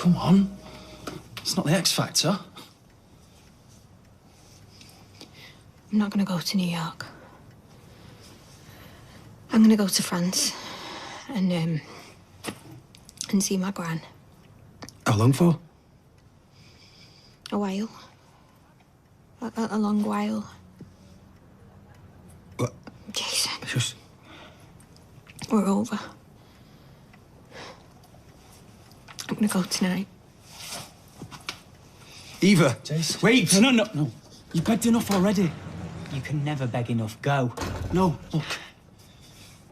come on. It's not the X Factor. I'm not going to go to New York. I'm going to go to France and see my gran. How long for? A while. A long while. What? Jason. Just... We're over. I'm going to go tonight. Eva! Jason. Wait! No. You've begged enough already. You can never beg enough. Go. No, look.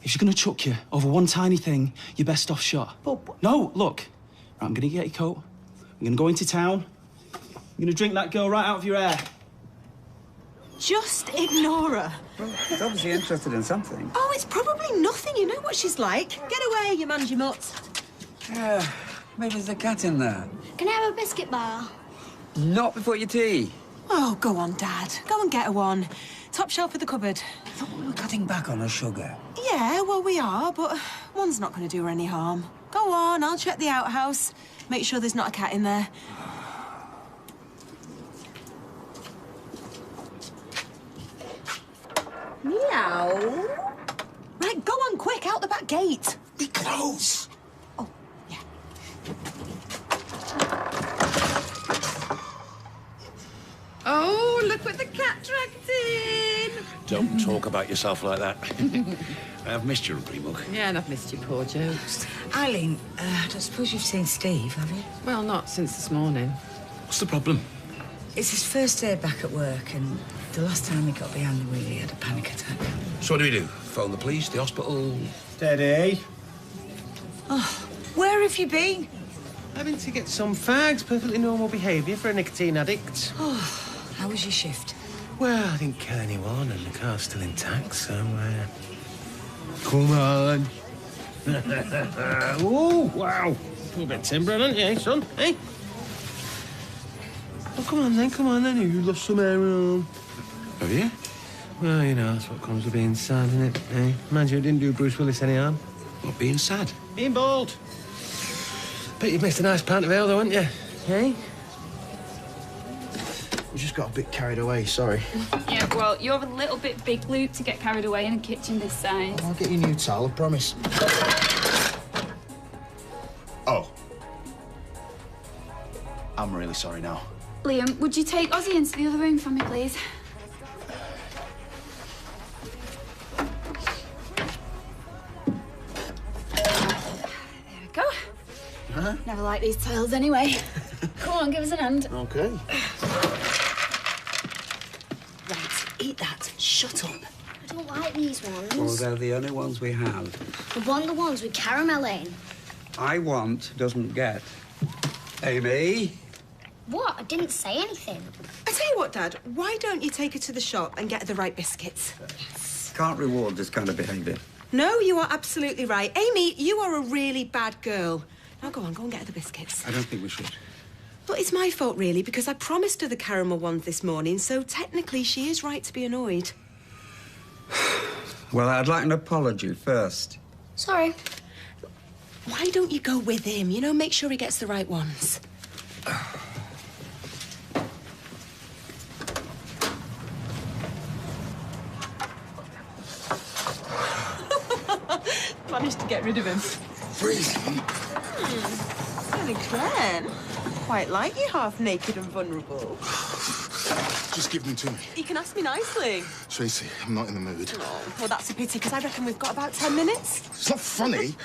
If she's gonna chuck you over one tiny thing, you're best off shot. But... No, look. Right, I'm gonna get your coat. I'm gonna go into town. I'm gonna drink that girl right out of your hair. Just ignore her. Well, she's obviously interested in something. Oh, it's probably nothing. You know what she's like. Get away, you mangy mutt. Yeah, maybe there's a cat in there. Can I have a biscuit bar? Not before your tea. Oh, go on, Dad. Go and get her one. Top shelf of the cupboard. I thought we were cutting back on her sugar. Yeah, well, we are, but one's not going to do her any harm. Go on, I'll check the outhouse. Make sure there's not a cat in there. Meow. Right, go on, quick, out the back gate. Be close. Oh, yeah. Oh, look what the cat dragged in. Don't talk about yourself like that. I've missed you, Rugby Mug. Yeah, and I've missed you, poor Joe. Eileen, I don't suppose you've seen Steve, have you? Well, not since this morning. What's the problem? It's his first day back at work, and the last time he got behind the wheel, he had a panic attack. So what do we do? Phone the police, the hospital? Steady. Oh, where have you been? Having to get some fags, perfectly normal behaviour for a nicotine addict. Oh, how was your shift? Well, I didn't kill anyone and the car's still intact, so, come on. Oh, wow. A bit timber, haven't you, son? Hey? Oh, come on then. You lost some air on. Have you? Well, you know, that's what comes with being sad, isn't it? Eh? Mind you, it didn't do Bruce Willis any harm. What, being sad? Being bald. Bet you've missed a nice pint of ale, though, haven't you? Eh? We just got a bit carried away, sorry. Yeah, well, you're a little bit big, Luke, to get carried away in a kitchen this size. I'll get you a new towel, I promise. Oh. I'm really sorry now. Liam, would you take Ozzy into the other room for me, please? There we go. Huh? Never like these tiles anyway. Come on, give us a hand. Okay. Right, eat that. Shut up. I don't like these ones. Well, they're the only ones we have. I want the ones with caramel in. I want doesn't get. Amy? What? I didn't say anything. I tell you what, Dad, why don't you take her to the shop and get her the right biscuits? Can't reward this kind of behaviour. No, you are absolutely right. Amy, you are a really bad girl. Now go and get her the biscuits. I don't think we should. But it's my fault, really, because I promised her the caramel ones this morning, so technically she is right to be annoyed. Well, I'd like an apology first. Sorry. Why don't you go with him? You know, make sure he gets the right ones. Managed to get rid of him. Freezing. And again, quite like you half-naked and vulnerable. Just give them to me. You can ask me nicely. Tracy, I'm not in the mood. Oh, well, that's a pity, because I reckon we've got about 10 minutes. It's not funny.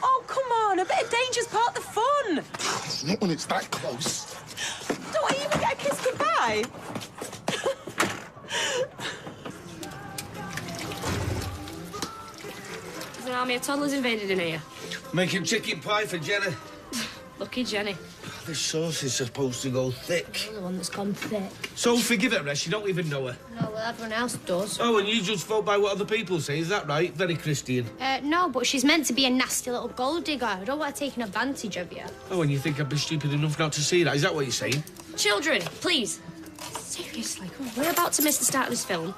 Oh, come on. A bit of danger's part of the fun. Not when it's that close. Don't I even get a kiss goodbye? There's an army of toddlers invaded in here. Making chicken pie for Jenna. Lucky Jenny. The sauce is supposed to go thick. I'm the one that's gone thick. So forgive her, Rest. You don't even know her. No, well, everyone else does. Oh, and you just vote by what other people say, is that right? Very Christian. No, but she's meant to be a nasty little gold digger. I don't want her taking advantage of you. Oh, and you think I'd be stupid enough not to see that? Is that what you're saying? Children, please. Seriously, come on. We're about to miss the start of this film.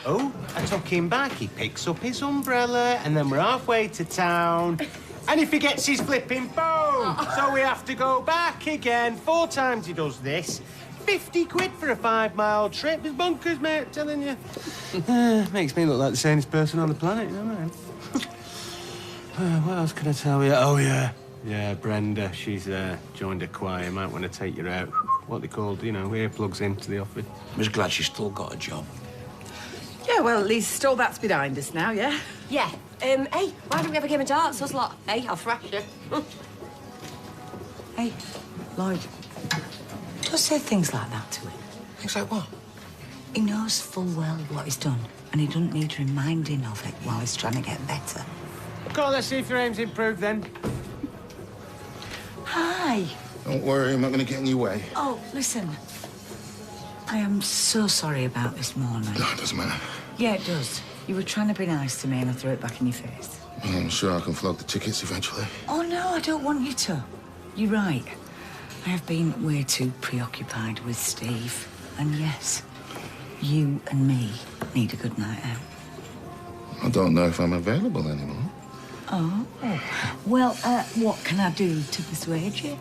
Oh, I took him back. He picks up his umbrella, and then we're halfway to town. And he forgets his flipping phone. So we have to go back again. 4 times he does this. 50 quid for a 5-mile trip. It's bonkers, mate, I'm telling you. Makes me look like the sanest person on the planet, you know what I mean? What else can I tell you? Oh, yeah. Yeah, Brenda, she's joined a choir. Might want to take you out. What they called, you know, earplugs into the office. I'm just glad she's still got a job. Yeah, well, at least all that's behind us now, yeah? Yeah. Hey, why don't we have a game of darts, us lot? Hey, I'll thrash you. Hey, Lloyd, don't say things like that to him. Things like what? He knows full well what he's done, and he doesn't need reminding of it while he's trying to get better. Come on, let's see if your aim's improved then. Hi. Don't worry, I'm not going to get in your way. Oh, listen. I am so sorry about this morning. No, it doesn't matter. Yeah, it does. You were trying to be nice to me and I threw it back in your face. I'm sure I can flog the tickets eventually. Oh, no, I don't want you to. You're right. I have been way too preoccupied with Steve. And yes, you and me need a good night out. I don't know if I'm available anymore. Oh. Well, what can I do to persuade you?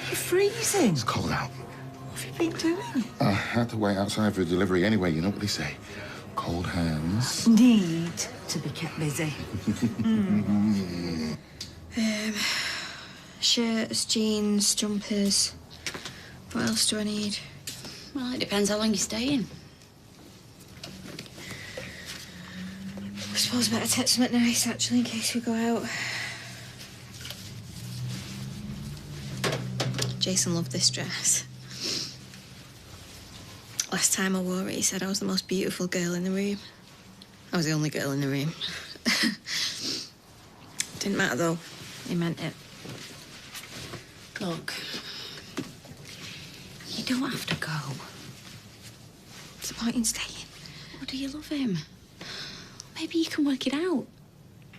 You're freezing. It's cold out. What have you been doing? I had to wait outside for a delivery anyway. You know what they say. Cold hands. Need to be kept busy. Shirts, jeans, jumpers. What else do I need? Well, it depends how long you're staying. I suppose I better take something nice, actually, in case we go out. Jason loved this dress. Last time I wore it, he said I was the most beautiful girl in the room. I was the only girl in the room. Didn't matter, though. He meant it. Look, you don't have to go. What's the point in staying? Or do you love him? Maybe you can work it out.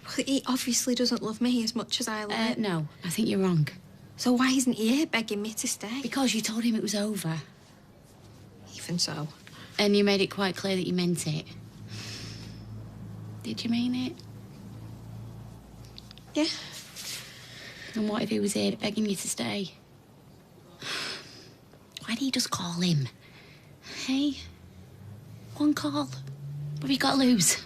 Well, he obviously doesn't love me as much as I love him. No, I think you're wrong. So why isn't he here begging me to stay? Because you told him it was over. Even so. And you made it quite clear that you meant it. Did you mean it? Yeah. And what if he was here begging you to stay? Why don't you just call him? Hey? One call. What have you got to lose?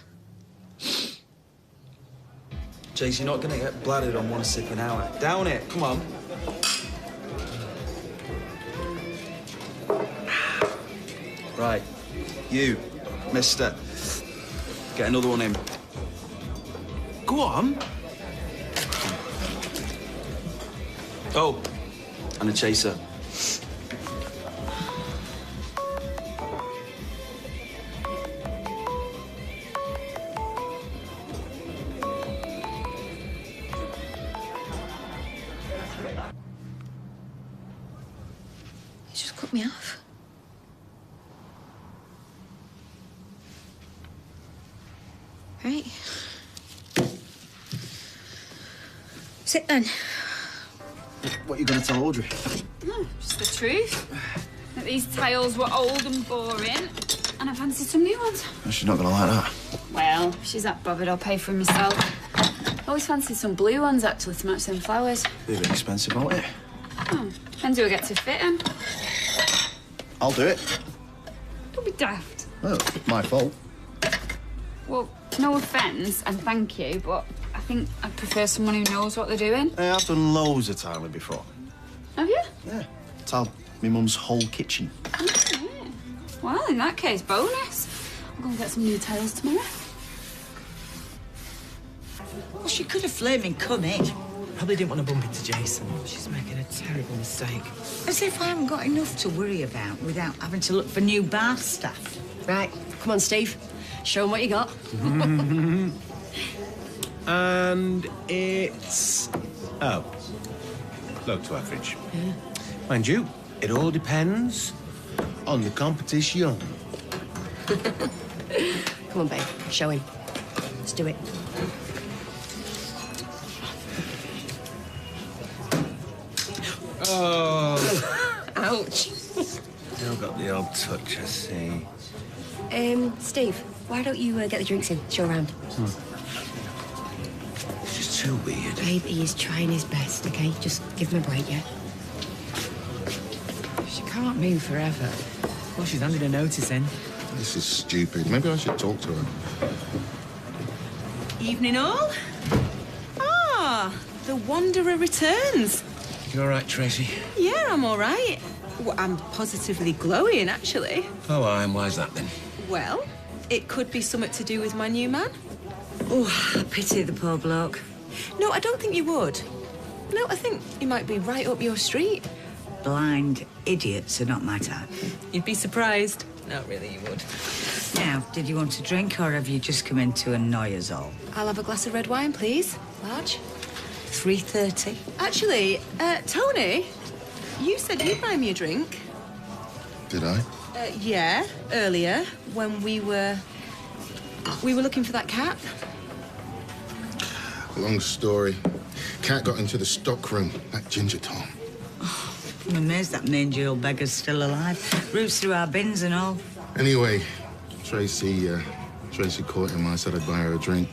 Jace, you're not gonna get bladdered on one sip an hour. Down it, come on. Right, you, mister. Get another one in. Go on. Oh, and a chaser. You just cut me off. Right. Sit then. What are you gonna tell Audrey? Just the truth. That these tiles were old and boring, and I fancied some new ones. She's not gonna like that. Well, if she's that bothered, I'll pay for them myself. I always fancied some blue ones, actually, to match them flowers. Be a bit expensive, won't it? Oh, depends who I get to fit them. I'll do it. Don't be daft. Well, my fault. Well, no offence, and thank you, but I think I'd prefer someone who knows what they're doing. Hey, I've done loads of tiling before. Have you? Yeah. Tiled my mum's whole kitchen. Oh, yeah. Well, in that case, bonus. I'm going to get some new tiles tomorrow. Well, she could have flaming come in. Probably didn't want to bump into Jason. She's making a terrible mistake. As if I haven't got enough to worry about without having to look for new bar staff. Right, come on, Steve. Show him what you got. And it's... Oh. Low to average. Yeah. Mind you, it all depends on the competition. Come on, babe. Show him. Let's do it. Oh. Ouch. Still got the old touch, I see. Steve, why don't you get the drinks in? Show around. It's just too weird. Babe, he is trying his best, okay? Just give him a break, yeah? She can't move forever. Well, she's handed a notice in. This is stupid. Maybe I should talk to her. Evening all. Ah, the Wanderer returns. You all right, Tracy? Yeah, I'm all right. Well, I'm positively glowing, actually. Oh, and why's that then? Well, it could be something to do with my new man. Oh, I pity the poor bloke. No, I don't think you would. No, I think he might be right up your street. Blind idiots are not my type. You'd be surprised. No, really, you would. Now, did you want a drink or have you just come in to annoy us all? I'll have a glass of red wine, please. Large. 3:30. Actually, Tony, you said you'd buy me a drink. Did I? Yeah, earlier, when we were looking for that cat. Long story. Cat got into the stockroom, that Ginger Tom. I'm amazed that mangy old beggar's still alive. Roots through our bins and all. Anyway, Tracy caught him. I said I'd buy her a drink.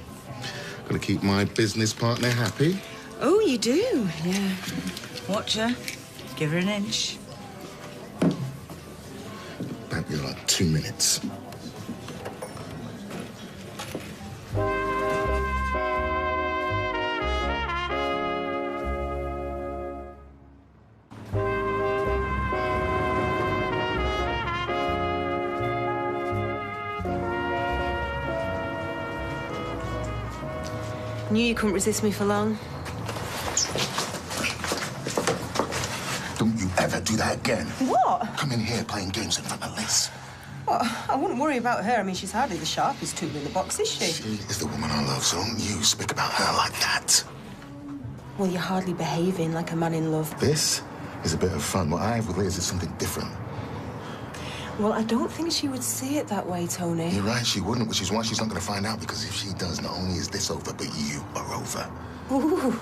Gotta keep my business partner happy. Oh, you do? Yeah. Watch her. Give her an inch. Back you like 2 minutes. Knew you couldn't resist me for long. Don't you ever do that again. What? Come in here playing games in front of Liz. Well, I wouldn't worry about her. I mean, she's hardly the sharpest tool in the box, is she? She is the woman I love, so don't you speak about her like that. Well, you're hardly behaving like a man in love. This is a bit of fun. What I have with Liz is something different. Well, I don't think she would see it that way, Tony. You're right, she wouldn't, which is why she's not going to find out, because if she does, not only is this over, but you are over. Ooh.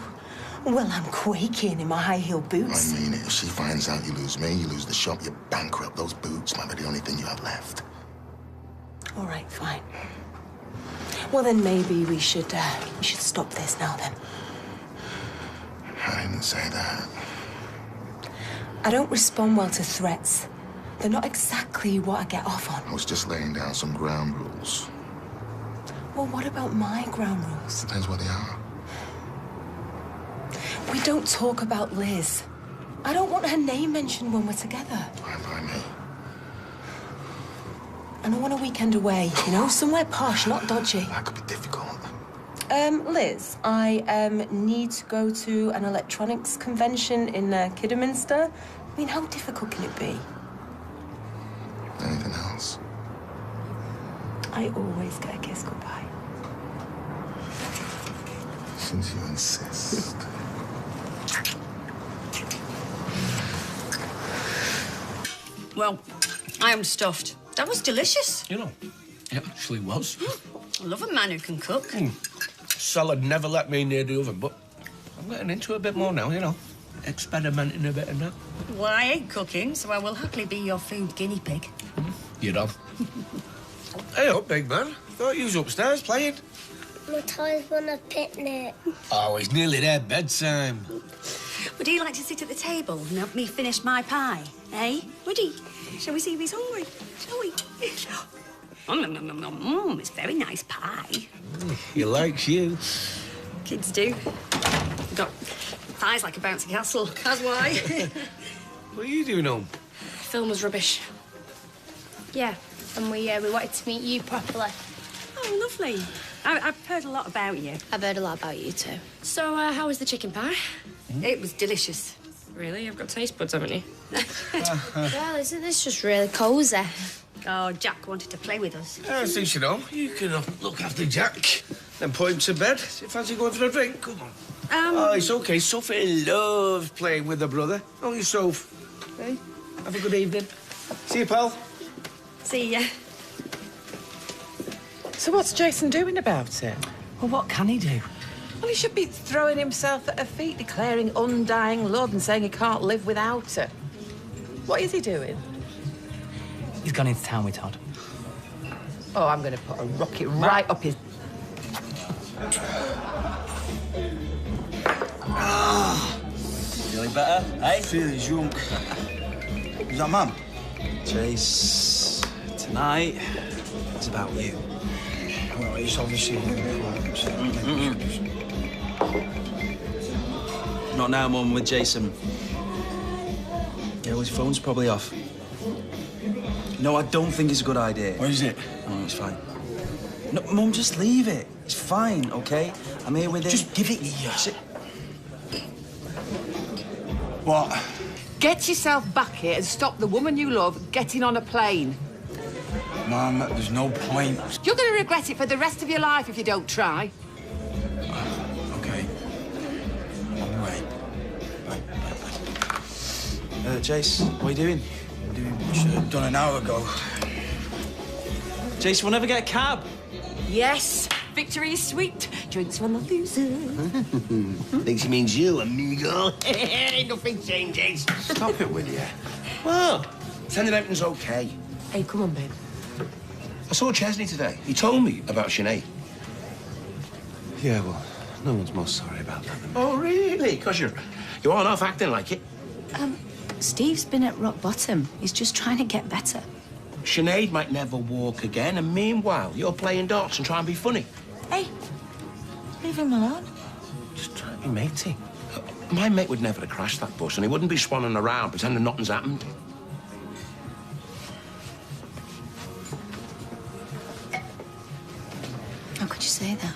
Well, I'm quaking in my high-heel boots. I mean it. If she finds out you lose me, you lose the shop, you're bankrupt. Those boots might be the only thing you have left. All right, fine. Well, then maybe we should stop this now, then. I didn't say that. I don't respond well to threats. They're not exactly what I get off on. I was just laying down some ground rules. Well, what about my ground rules? Depends what they are. We don't talk about Liz. I don't want her name mentioned when we're together. Fine by me. And I want a weekend away, you know, somewhere posh, not dodgy. That could be difficult. Liz, I need to go to an electronics convention in Kidderminster. I mean, how difficult can it be? Anything else? I always get a kiss goodbye. Since you insist. Well, I am stuffed. That was delicious. You know, it actually was. I love a man who can cook. Salad never let me near the oven, but I'm getting into it a bit more now, you know. Experimenting a bit and that. Well, I ain't cooking, so I will happily be your food guinea pig. You know. Hey up, big man. Thought you was upstairs playing. My toys want a picnic. Oh, it's nearly their bedtime. Would you like to sit at the table and help me finish my pie? Eh? Would he? Shall we see if he's hungry? Shall we? It's very nice pie. He likes you. Kids do. Got thighs like a bouncy castle. That's why. What are you doing home? Film was rubbish. Yeah, and we wanted to meet you properly. Oh, lovely. I've heard a lot about you. I've heard a lot about you too. So, how was the chicken pie? It was delicious. Really? You've got taste buds, haven't you? Well, isn't this just really cosy? Oh, Jack wanted to play with us. I think you know. You can look after Jack, then put him to bed. You fancy going for a drink? Come on. Oh, it's okay. Sophie loves playing with her brother. Oh, you, Soph. Hey, have a good evening. See you, pal. See ya. So what's Jason doing about it? Well, what can he do? Well, he should be throwing himself at her feet, declaring undying love and saying he can't live without her. What is he doing? He's gone into town with Todd. Oh, I'm going to put a rocket right up his... better, eh? Feeling drunk. Is that Mum? Chase, tonight, it's about you. Well, it's obviously Not now, Mum, with Jason. Yeah, his phone's probably off. No, I don't think it's a good idea. What is it? No, it's fine. No, Mum, just leave it. It's fine, okay? I'm here with him. Just give it here. What? Get yourself back here and stop the woman you love getting on a plane. Mum, there's no point. You're going to regret it for the rest of your life if you don't try. Okay. On the way. Jace, what are you doing? Should have done an hour ago. Jace, we'll never get a cab. Yes, victory is sweet. Drinks from the loser. Thinks he means you, amigo. Nothing changes. Stop it, will you? Well, pretend that everything's okay. Hey, come on, babe. I saw Chesney today. He told me about Sinead. Yeah, well, no one's more sorry about that than me. Oh, really? Because you aren't off acting like it. Steve's been at rock bottom. He's just trying to get better. Sinead might never walk again, and meanwhile, you're playing darts and trying to be funny. Hey, leave him alone. Just trying to be matey. My mate would never have crashed that bus, and he wouldn't be swanning around pretending nothing's happened. How could you say that?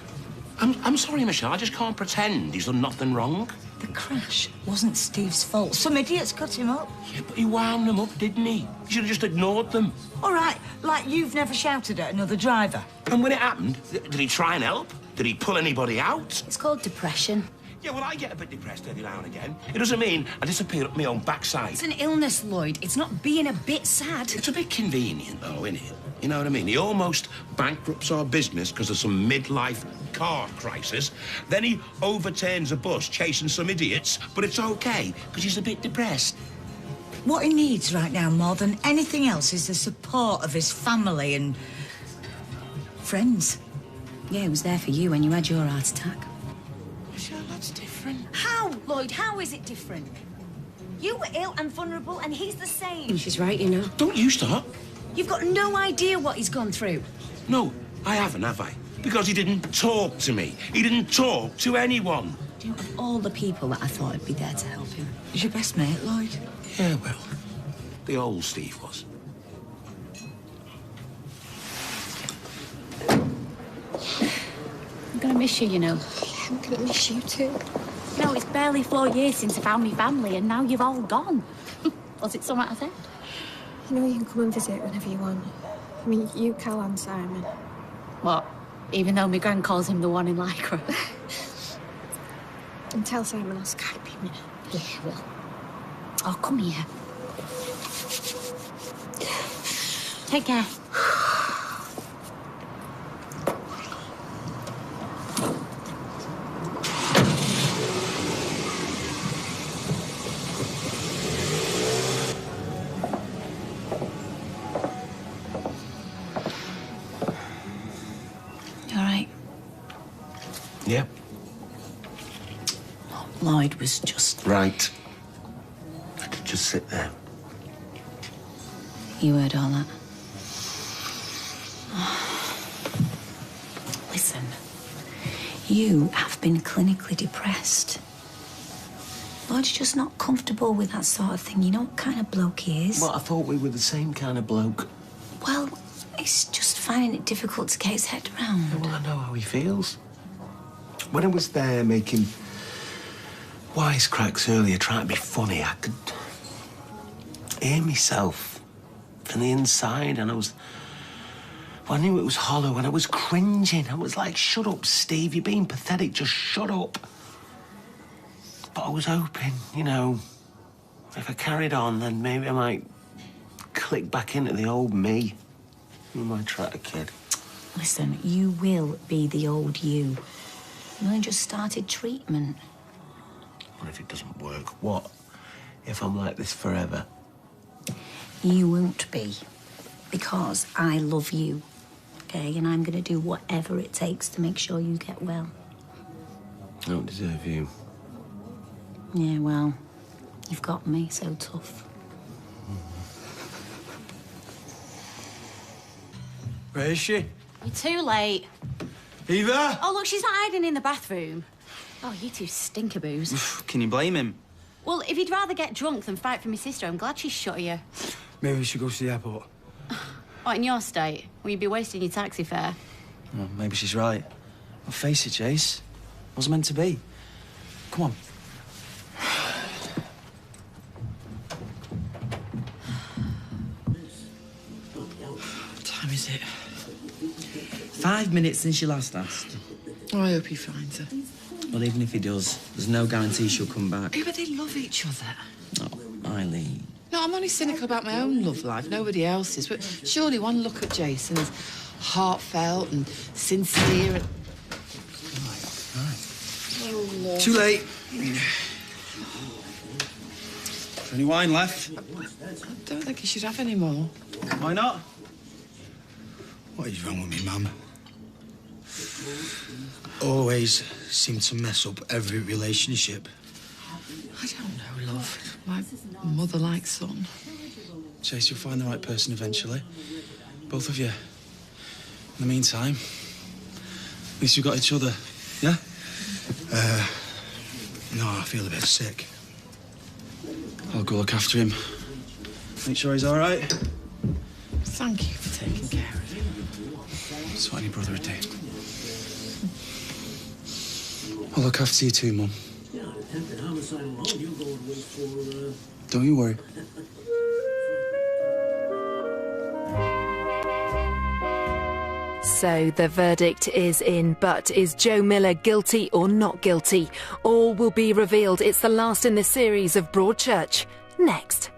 I'm sorry, Michelle. I just can't pretend he's done nothing wrong. The crash wasn't Steve's fault. Some idiots cut him up. Yeah, but he wound them up, didn't he? He should have just ignored them. All right, like you've never shouted at another driver. And when it happened, did he try and help? Did he pull anybody out? It's called depression. Yeah, well, I get a bit depressed every now and again. It doesn't mean I disappear up my own backside. It's an illness, Lloyd. It's not being a bit sad. It's a bit convenient, though, isn't it? You know what I mean? He almost bankrupts our business because of some midlife car crisis. Then he overturns a bus chasing some idiots, but it's okay because he's a bit depressed. What he needs right now, more than anything else, is the support of his family and friends. Yeah, it was there for you when you had your heart attack. Michelle, that's different. How, Lloyd? How is it different? You were ill and vulnerable, and he's the same. She's right, you know. Don't you start. You've got no idea what he's gone through. No, I haven't, have I? Because he didn't talk to me. He didn't talk to anyone. Do you know, of all the people that I thought would be there to help him? He's your best mate, Lloyd. Yeah, well, the old Steve was. I'm gonna miss you, you know. I'm gonna miss you too. You know, it's barely 4 years since I found my family, and now you've all gone. Was it something I said? You know you can come and visit whenever you want. I mean, you, Cal, and Simon. What? Even though my gran calls him the one in Lycra? And tell Simon I'll Skype him. Yeah, well. Oh, come here. Take care. Yeah. Lloyd was just... Right. I could just sit there. You heard all that. Listen, you have been clinically depressed. Lloyd's just not comfortable with that sort of thing. You know what kind of bloke he is? Well, I thought we were the same kind of bloke. Well, he's just finding it difficult to get his head around. Well, I know how he feels. When I was there making wisecracks earlier, trying to be funny, I could hear myself from the inside, and well, I knew it was hollow, and I was cringing. I was like, shut up, Steve, you're being pathetic, just shut up. But I was hoping, you know, if I carried on, then maybe I might click back into the old me. You might try a kid. Listen, you will be the old you. You only just started treatment. What if it doesn't work? What if I'm like this forever? You won't be. Because I love you. Okay? And I'm going to do whatever it takes to make sure you get well. I don't deserve you. Yeah, well, You've got me so tough. Where is she? You're too late. Eva? Oh, look, she's not hiding in the bathroom. Oh, you two stinkaboos. Can you blame him? Well, if you'd rather get drunk than fight for my sister, I'm glad she's shut of you. Maybe we should go to the airport. What, in your state? Will you be wasting your taxi fare? Well, maybe she's right. Well, face it, Jace. Wasn't meant to be. Come on. What time is it? 5 minutes since you last asked. Oh, I hope he finds her. Well, even if he does, there's no guarantee she'll come back. Yeah, but they love each other. Oh, Eileen. No, I'm only cynical about my own love life, nobody else's. But surely one look at Jason is heartfelt and sincere and... Oh, Lord. Too late. Any wine left? I don't think you should have any more. Why not? What is wrong with me, Mum? Always seem to mess up every relationship. I don't know, love. My mother like son. Chase, you'll find the right person eventually. Both of you. In the meantime, at least you've got each other, yeah? No, I feel a bit sick. I'll go look after him. Make sure he's all right. Thank you for taking care of him. That's what any brother would do. I'll look after you too, Mum. Don't you worry. So the verdict is in, but is Joe Miller guilty or not guilty? All will be revealed. It's the last in the series of Broadchurch. Next.